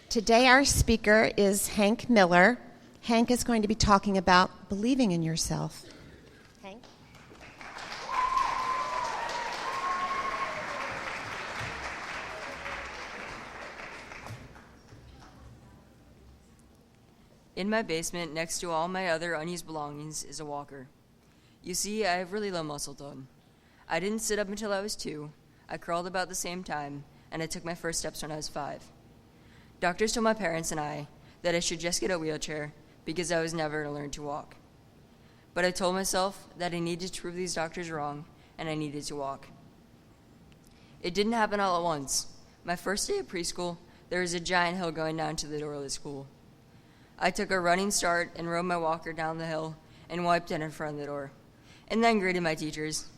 Today our speaker is Hank Miller. Hank is going to be talking about believing in yourself. Hank? In my basement, next to all my other unused belongings, is a walker. You see, I have really low muscle tone. I didn't sit up until I was 2, I crawled about the same time, and I took my first steps when I was 5. Doctors told my parents and I that I should just get a wheelchair because I was never going to learn to walk. But I told myself that I needed to prove these doctors wrong, and I needed to walk. It didn't happen all at once. My first day of preschool, there was a giant hill going down to the door of the school. I took a running start and rode my walker down the hill and wiped it in front of the door, and then greeted my teachers.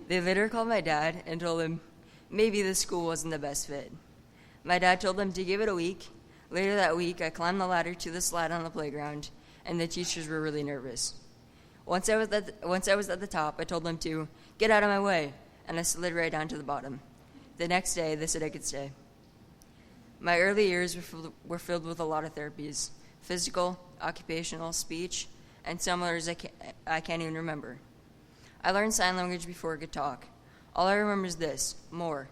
They later called my dad and told him maybe the school wasn't the best fit. My dad told them to give it a week. Later that week, I climbed the ladder to the slide on the playground, and the teachers were really nervous. Once I was at the top, I told them to get out of my way, and I slid right down to the bottom. The next day, they said I could stay. My early years were filled with a lot of therapies: physical, occupational, speech, and some others I can't even remember. I learned sign language before I could talk. All I remember is this: more.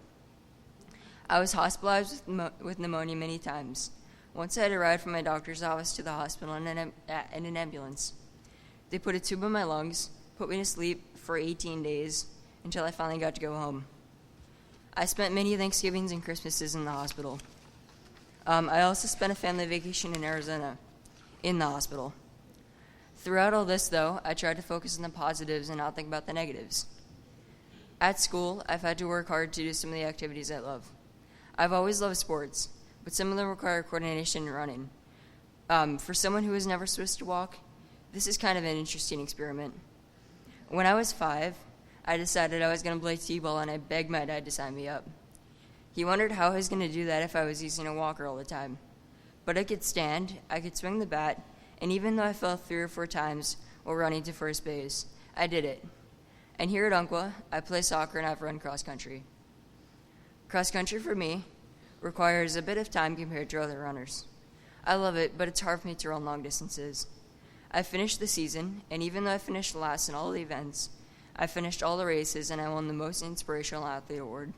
I was hospitalized with pneumonia many times. Once I had to ride from my doctor's office to the hospital in an ambulance. They put a tube in my lungs, put me to sleep for 18 days, until I finally got to go home. I spent many Thanksgivings and Christmases in the hospital. I also spent a family vacation in Arizona, in the hospital. Throughout all this, though, I tried to focus on the positives and not think about the negatives. At school, I've had to work hard to do some of the activities I love. I've always loved sports, but some of them require coordination and running. For someone who was never supposed to walk, this is kind of an interesting experiment. When I was 5, I decided I was going to play t-ball, and I begged my dad to sign me up. He wondered how I was going to do that if I was using a walker all the time. But I could stand, I could swing the bat, and even though I fell 3 or 4 times while running to first base, I did it. And here at Umpqua, I play soccer and I've run cross country. Cross country for me requires a bit of time compared to other runners. I love it, but it's hard for me to run long distances. I finished the season, and even though I finished last in all the events, I finished all the races and I won the Most Inspirational Athlete Award.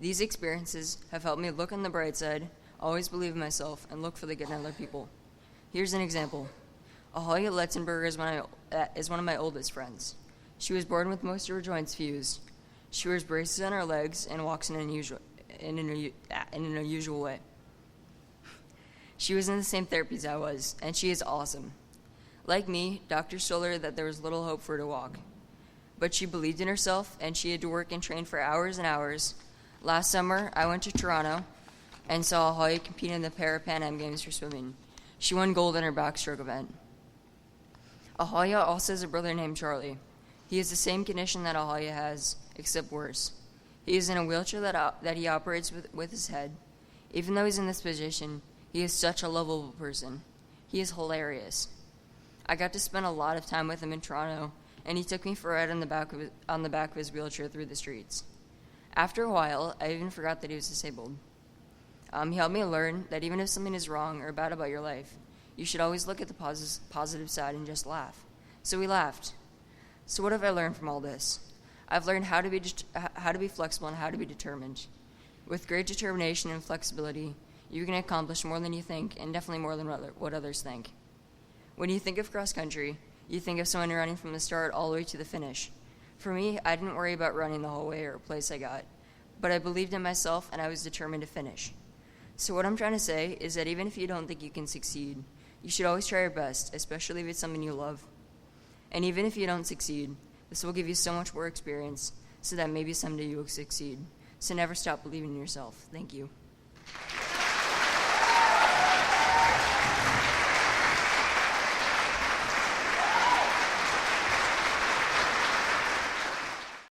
These experiences have helped me look on the bright side, always believe in myself, and look for the good in other people. Here's an example. Ahoya Letzenberger is one of my oldest friends. She was born with most of her joints fused. She wears braces on her legs and walks in an unusual way. She was in the same therapy as I was, and she is awesome. Like me, doctors told her that there was little hope for her to walk. But she believed in herself, and she had to work and train for hours and hours. Last summer, I went to Toronto and saw Ahoya compete in the Para-Pan Am Games for swimming. She won gold in her backstroke event. Ahoya also has a brother named Charlie. He has the same condition that Ahoya has, except worse. He is in a wheelchair that he operates with his head. Even though he's in this position, he is such a lovable person. He is hilarious. I got to spend a lot of time with him in Toronto, and he took me for a ride on the back of his wheelchair through the streets. After a while, I even forgot that he was disabled. He helped me learn that even if something is wrong or bad about your life, you should always look at the positive side and just laugh. So we laughed. So what have I learned from all this? I've learned how to be flexible and how to be determined. With great determination and flexibility, you can accomplish more than you think, and definitely more than what others think. When you think of cross country, you think of someone running from the start all the way to the finish. For me, I didn't worry about running the whole way or a place I got, but I believed in myself and I was determined to finish. So what I'm trying to say is that even if you don't think you can succeed, you should always try your best, especially if it's something you love. And even if you don't succeed, this will give you so much more experience so that maybe someday you will succeed. So never stop believing in yourself. Thank you.